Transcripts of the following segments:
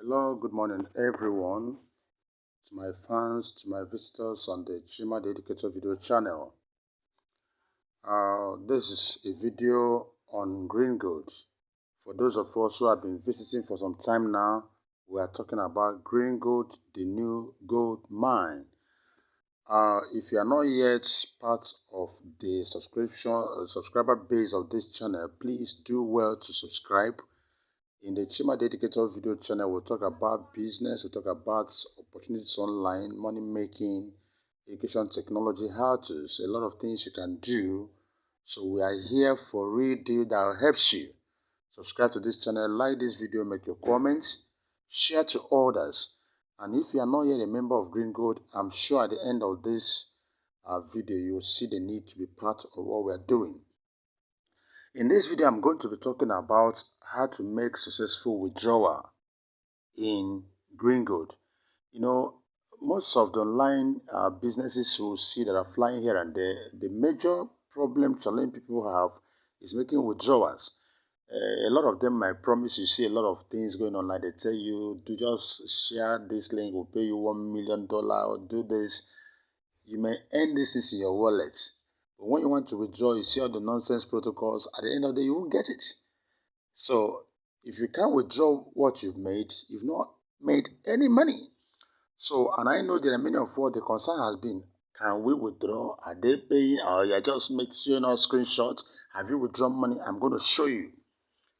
Hello, good morning everyone, to my fans, to my visitors on the Chima the Educator video channel. This is a video on Greengold. For those of us who have been visiting for some time now, we are talking about Greengold, the new gold mine. If you are not yet part of the subscriber base of this channel, please do well to subscribe. In the Chima Dedicator video channel, we'll talk about business, we'll talk about opportunities online, money making, education technology, how-tos, a lot of things you can do. So we are here for real deal that helps you. Subscribe to this channel, like this video, make your comments, share to others. And if you are not yet a member of Greengold, I'm sure at the end of this video, you will see the need to be part of what we are doing. In this video, I'm going to be talking about how to make successful withdrawal in Greengold. You know, most of the online businesses you see that are flying here and there, the major problem challenge people have is making withdrawals. A lot of them might promise you see a lot of things going on, like they tell you, do just share this link, we'll pay you $1 million, or do this. You may earn this in your wallet. But when you want to withdraw, you see all the nonsense protocols. At the end of the day, you won't get it. So if you can't withdraw what you've made, you've not made any money. So, and I know there are many of what the concern has been, can we withdraw? Are they paying? Or you're just making a screenshot? Have you withdrawn money? I'm going to show you.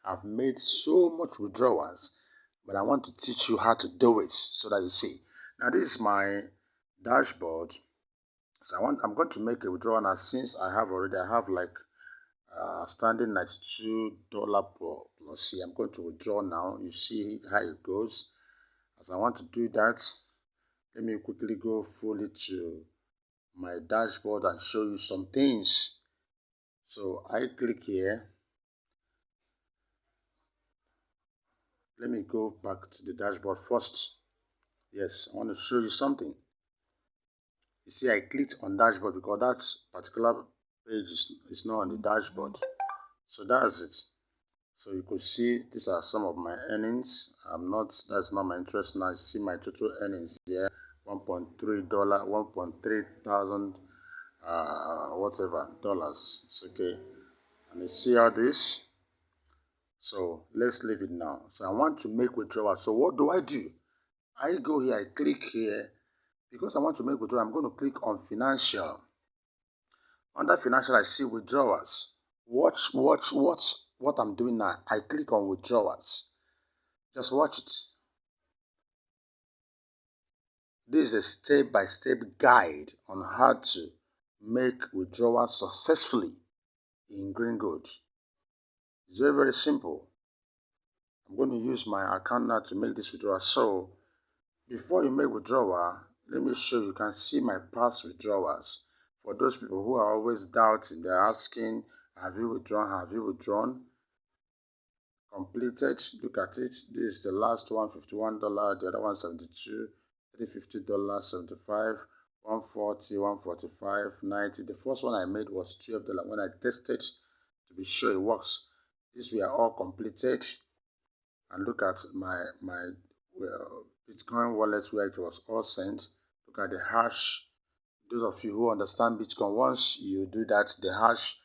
I've made so much withdrawals, but I want to teach you how to do it so that you see. Now this is my dashboard. So I'm going to make a withdrawal now. Since I have like standing $92 plus C. I'm going to withdraw now. You see how it goes. As I want to do that, let me quickly go fully to my dashboard and show you some things. So I click here. Let me go back to the dashboard first. Yes, I want to show you something. You see, I clicked on dashboard because that particular page is not on the dashboard. So that's it. So you could see these are some of my earnings. That's not my interest now. You see my total earnings here, $1.3, 1.3 thousand whatever dollars. It's okay. And you see all this. So let's leave it now. So I want to make withdrawal. So what do? I go here, I click here. Because I want to make withdrawal, I'm going to click on financial. Under financial, I see withdrawals. Watch what I'm doing now. I click on withdrawals. Just watch it. This is a step-by-step guide on how to make withdrawals successfully in Greengold. It's very, very simple. I'm going to use my account now to make this withdrawal. So before you make withdrawal, let me show you. You can see my past withdrawals. For those people who are always doubting, they're asking, have you withdrawn? Have you withdrawn? Completed. Look at it. This is the last one, $51. The other one, $72. $350, 75, 140, 145, 90. The first one I made was $12 when I tested to be sure it works. These were all completed. And look at my Bitcoin wallet where it was all sent. Look at the hash. Those of you who understand Bitcoin, once you do that, the hash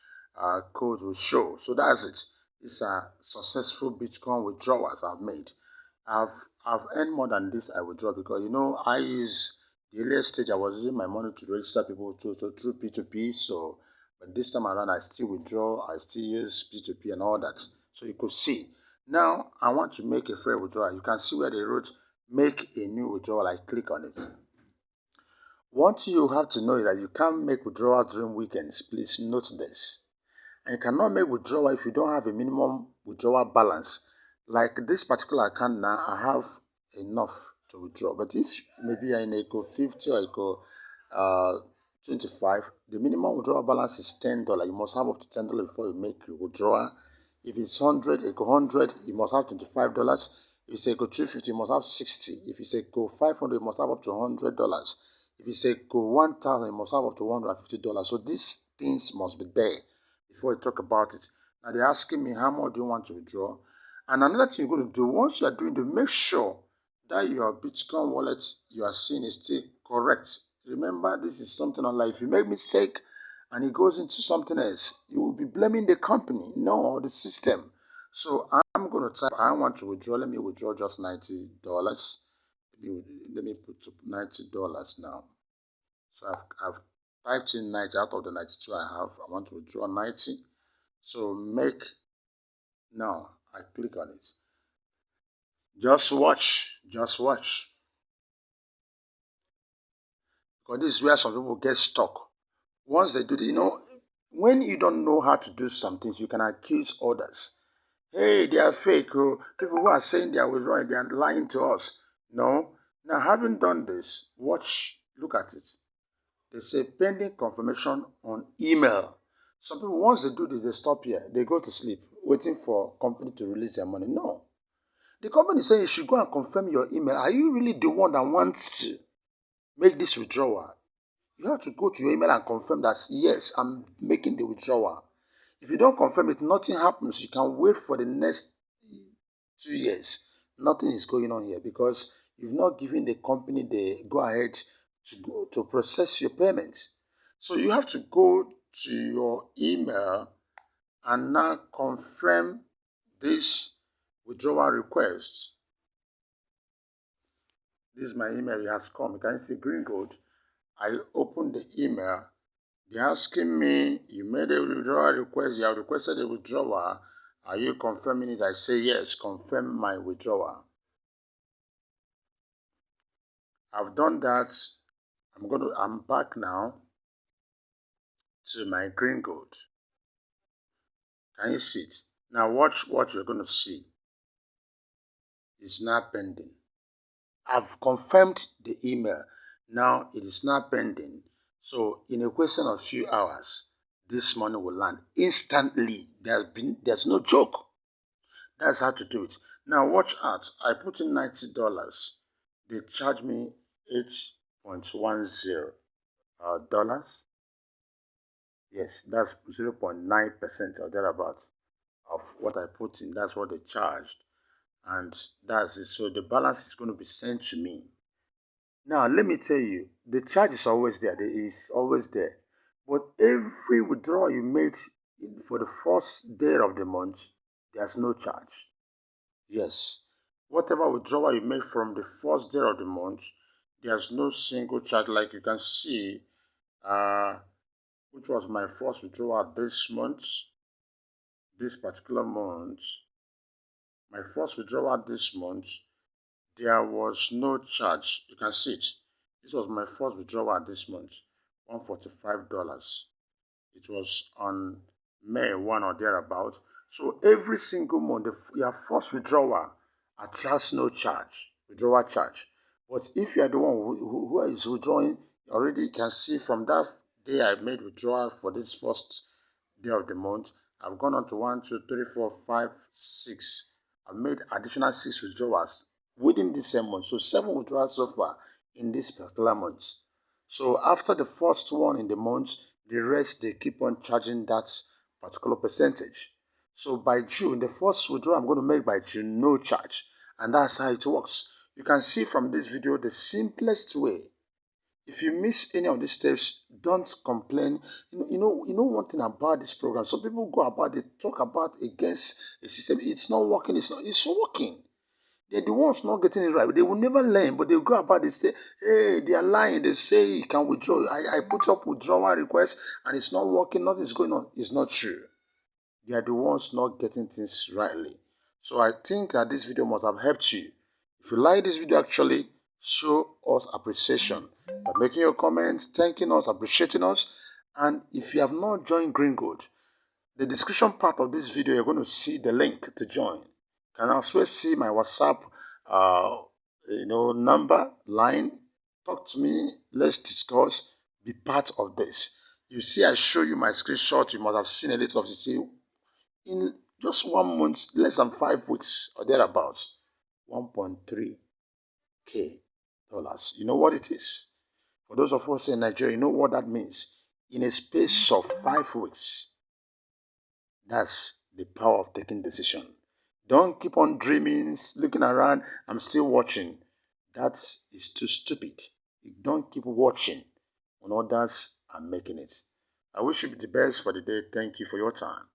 code will show. So that's it. These are successful Bitcoin withdrawals I've made. I've earned more than this I withdraw because I use the earlier stage I was using my money to register people through P2P. So but this time around I still withdraw, I still use P2P and all that. So you could see. Now I want to make a free withdrawal. You can see where they wrote make a new withdrawal. I click on it. One thing you have to know is that you can't make withdrawal during weekends. Please note this. And you cannot make withdrawal if you don't have a minimum withdrawal balance. Like this particular account now, I have enough to withdraw. But if maybe you're in Eco 50 or Eco 25, the minimum withdrawal balance is $10. You must have up to $10 before you make your withdrawal. If it's 100, Eco 100, you must have $25. If it's Eco 350, you must have 60. If it's Eco 500, you must have up to $100. If it's Eco 1000, you must have up to $150. So these things must be there before you talk about it. Now they're asking me how much do you want to withdraw. And another thing you're going to do, once you are doing it, make sure that your Bitcoin wallet you are seeing is still correct. Remember, this is something online. If you make mistake and it goes into something else, you will be blaming the company, no, the system. So I'm going to type, I want to withdraw. Let me withdraw just $90. Let me put $90 now. So I've typed in 90 out of the 92 I have. I want to withdraw 90. So now I click on it. Just watch. Because this is where some people get stuck. Once they do it, when you don't know how to do some things, you can accuse others. Hey, they are fake. Oh. People who are saying they are withdrawing, they are lying to us. No. Now, having done this, look at it. They say pending confirmation on email. Some people, once they do this, they stop here. They go to sleep, waiting for company to release their money. No. The company is saying you should go and confirm your email. Are you really the one that wants to make this withdrawal? You have to go to your email and confirm that, yes, I'm making the withdrawal. If you don't confirm it, nothing happens. You can wait for the next 2 years. Nothing is going on here because you've not given the company the go-ahead to process your payments. So you have to go to your email and now confirm this withdrawal request. This is my email. It has come. You can see Greengold. I opened the email. They're asking me, you made a withdrawal request. You have requested a withdrawal. Are you confirming it? I say yes. Confirm my withdrawal. I've done that. I'm back now to my Greengold. Can you see it? Now watch what you're going to see. It's now pending. I've confirmed the email. Now it is now pending. So in a question of few hours, this money will land instantly. There's no joke. That's how to do it. Now watch out. I put in $90. They charge me 8.10 dollars. Yes, that's 0.9% or thereabouts of what I put in. That's what they charged. And that's it. So the balance is going to be sent to me. Now, let me tell you, the charge is always there. It is always there. But every withdrawal you made for the first day of the month, there's no charge. Yes. Whatever withdrawal you make from the first day of the month, there's no single charge. Like you can see, which was my first withdrawal this particular month. My first withdrawal this month, there was no charge. You can see it. This was my first withdrawal this month, $145. It was on May 1 or thereabout. So every single month, your first withdrawal attracts no charge, withdrawal charge. But if you are the one who is withdrawing, already you can see from that day I made withdrawal for this first day of the month, I've gone on to 1, 2, 3, 4, 5, 6. I've made additional 6 withdrawals within the same month. So 7 withdrawals so far in this particular month. So after the first one in the month, the rest they keep on charging that particular percentage. So by June, the first withdrawal I'm going to make by June, no charge. And that's how it works. You can see from this video the simplest way. If you miss any of these steps, don't complain. You know one thing about this program. Some people go about, they talk about against a system. It's not working. It's working. They're the ones not getting it right. They will never learn, but they'll go about, they say, hey, they are lying. They say you can withdraw. I put up withdrawal request and it's not working. Nothing is going on. It's not true. They are the ones not getting things rightly. So I think that this video must have helped you. If you like this video, actually, show us appreciation by making your comments, thanking us, appreciating us. And if you have not joined Greengold, the description part of this video, you're going to see the link to join. You can also see my WhatsApp, number, line. Talk to me. Let's discuss. Be part of this. You see, I show you my screenshot. You must have seen a little of it. See, in just 1 month, less than 5 weeks or thereabouts, $1.3K. You know what it is? For those of us in Nigeria, you know what that means. In a space of 5 weeks, that's the power of taking decision. Don't keep on dreaming, looking around. I'm still watching. That is too stupid. You don't keep watching when others are making it. I wish you the best for the day. Thank you for your time.